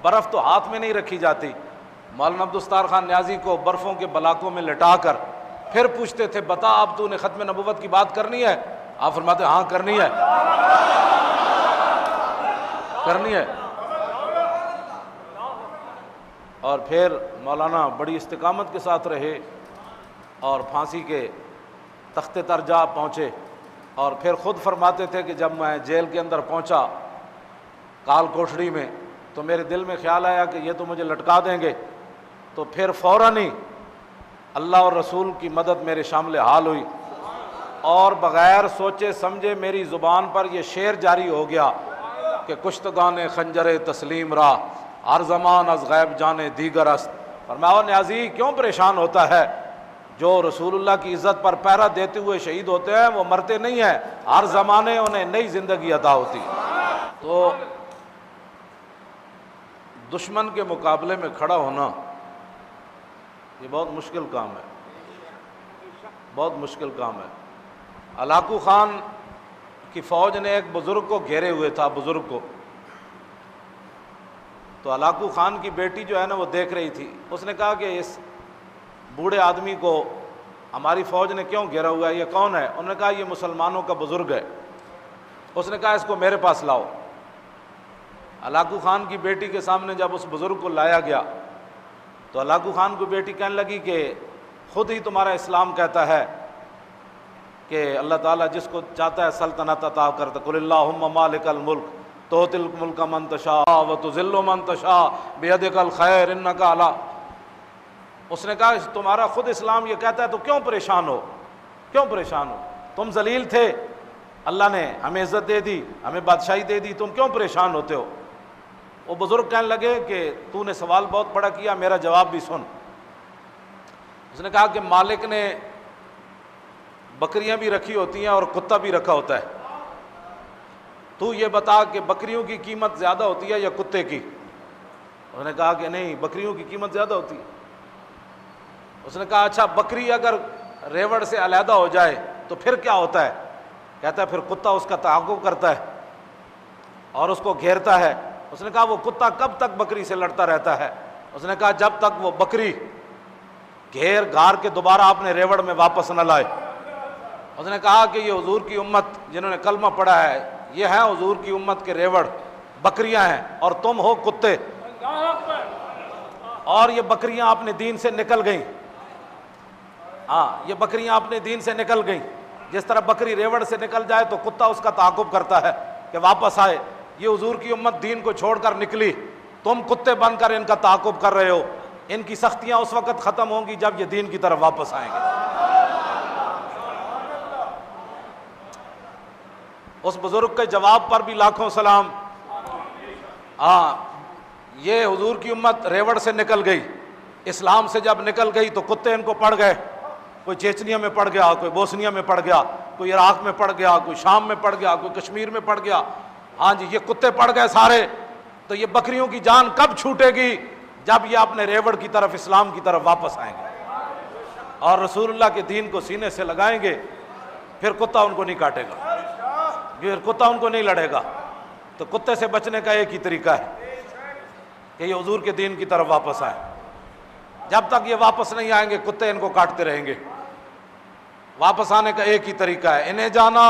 برف تو ہاتھ میں نہیں رکھی جاتی. مولانا عبدالستار خان نیازی کو برفوں کے بلاکوں میں لٹا کر پھر پوچھتے تھے بتا اب تو نے ختم نبوت کی بات کرنی ہے؟ آپ فرماتے ہاں کرنی ہے، کرنی ہے. اور پھر مولانا بڑی استقامت کے ساتھ رہے اور پھانسی کے تختے پر جا پہنچے. اور پھر خود فرماتے تھے کہ جب میں جیل کے اندر پہنچا کال کوٹھڑی میں تو میرے دل میں خیال آیا کہ یہ تو مجھے لٹکا دیں گے، تو پھر فوراً ہی اللہ اور رسول کی مدد میرے شامل حال ہوئی اور بغیر سوچے سمجھے میری زبان پر یہ شعر جاری ہو گیا کہ کشتگان خنجر تسلیم را ہر زمان از غیب جانے دیگر است. فرمایا نیازی کیوں پریشان ہوتا ہے؟ جو رسول اللہ کی عزت پر پہرا دیتے ہوئے شہید ہوتے ہیں وہ مرتے نہیں ہیں، ہر زمانے انہیں نئی زندگی عطا ہوتی. تو دشمن کے مقابلے میں کھڑا ہونا یہ بہت مشکل کام ہے، بہت مشکل کام ہے. ہلاکو خان کی فوج نے ایک بزرگ کو گھیرے ہوئے تھا، بزرگ کو. تو ہلاکو خان کی بیٹی جو ہے نا وہ دیکھ رہی تھی. اس نے کہا کہ اس بوڑھے آدمی کو ہماری فوج نے کیوں گھیرا ہوا ہے، یہ کون ہے؟ انہوں نے کہا یہ مسلمانوں کا بزرگ ہے. اس نے کہا اس کو میرے پاس لاؤ. ہلاکو خان کی بیٹی کے سامنے جب اس بزرگ کو لایا گیا تو ہلاکو خان کو بیٹی کہنے لگی کہ خود ہی تمہارا اسلام کہتا ہے کہ اللہ تعالیٰ جس کو چاہتا ہے سلطنت عطا کرتا، قل اللہم مالک الملک تؤتی الملک من تشاء وتذل من تشاء بیدک الخیر انک علی. اس نے کہا تمہارا خود اسلام یہ کہتا ہے تو کیوں پریشان ہو، کیوں پریشان ہو؟ تم ذلیل تھے، اللہ نے ہمیں عزت دے دی، ہمیں بادشاہی دے دی، تم کیوں پریشان ہوتے ہو؟ وہ بزرگ کہنے لگے کہ تو نے سوال بہت بڑا کیا، میرا جواب بھی سن. اس نے کہا کہ مالک نے بکریاں بھی رکھی ہوتی ہیں اور کتا بھی رکھا ہوتا ہے، تو یہ بتا کہ بکریوں کی قیمت زیادہ ہوتی ہے یا کتے کی؟ اس نے کہا کہ نہیں، بکریوں کی قیمت زیادہ ہوتی ہے. اس نے کہا اچھا بکری اگر ریوڑ سے علیحدہ ہو جائے تو پھر کیا ہوتا ہے؟ کہتا ہے پھر کتا اس کا تعاقب کرتا ہے اور اس کو گھیرتا ہے. اس نے کہا وہ کتا کب تک بکری سے لڑتا رہتا ہے؟ اس نے کہا جب تک وہ بکری گھیر گھار کے دوبارہ اپنے ریوڑ میں واپس نہ لائے. اس نے کہا کہ یہ حضور کی امت جنہوں نے کلمہ پڑھا ہے یہ ہیں حضور کی امت کے ریوڑ، بکریاں ہیں اور تم ہو کتے. اور یہ بکریاں اپنے دین سے نکل گئیں. ہاں یہ بکریاں اپنے دین سے نکل گئیں. جس طرح بکری ریوڑ سے نکل جائے تو کتا اس کا تعاقب کرتا ہے کہ واپس آئے. یہ حضور کی امت دین کو چھوڑ کر نکلی، تم کتے بن کر ان کا تعاقب کر رہے ہو. ان کی سختیاں اس وقت ختم ہوں گی جب یہ دین کی طرف واپس آئیں گے. اس بزرگ کے جواب پر بھی لاکھوں سلام. ہاں یہ حضور کی امت ریوڑ سے نکل گئی، اسلام سے جب نکل گئی تو کتے ان کو پڑ گئے. کوئی چیچنیا میں پڑ گیا، کوئی بوسنیا میں پڑ گیا، کوئی عراق میں پڑ گیا، کوئی شام میں پڑ گیا، کوئی کشمیر میں پڑ گیا. ہاں جی یہ کتے پڑ گئے سارے. تو یہ بکریوں کی جان کب چھوٹے گی؟ جب یہ اپنے ریوڑ کی طرف، اسلام کی طرف واپس آئیں گے اور رسول اللہ کے دین کو سینے سے لگائیں گے. پھر کتا ان کو نہیں کاٹے گا، پھر کتا ان کو نہیں لڑے گا. تو کتے سے بچنے کا ایک ہی طریقہ ہے کہ یہ حضور کے دین کی طرف واپس آئیں. جب تک یہ واپس نہیں آئیں گے کتے ان کو کاٹتے رہیں گے. واپس آنے کا ایک ہی طریقہ ہے، انہیں جانا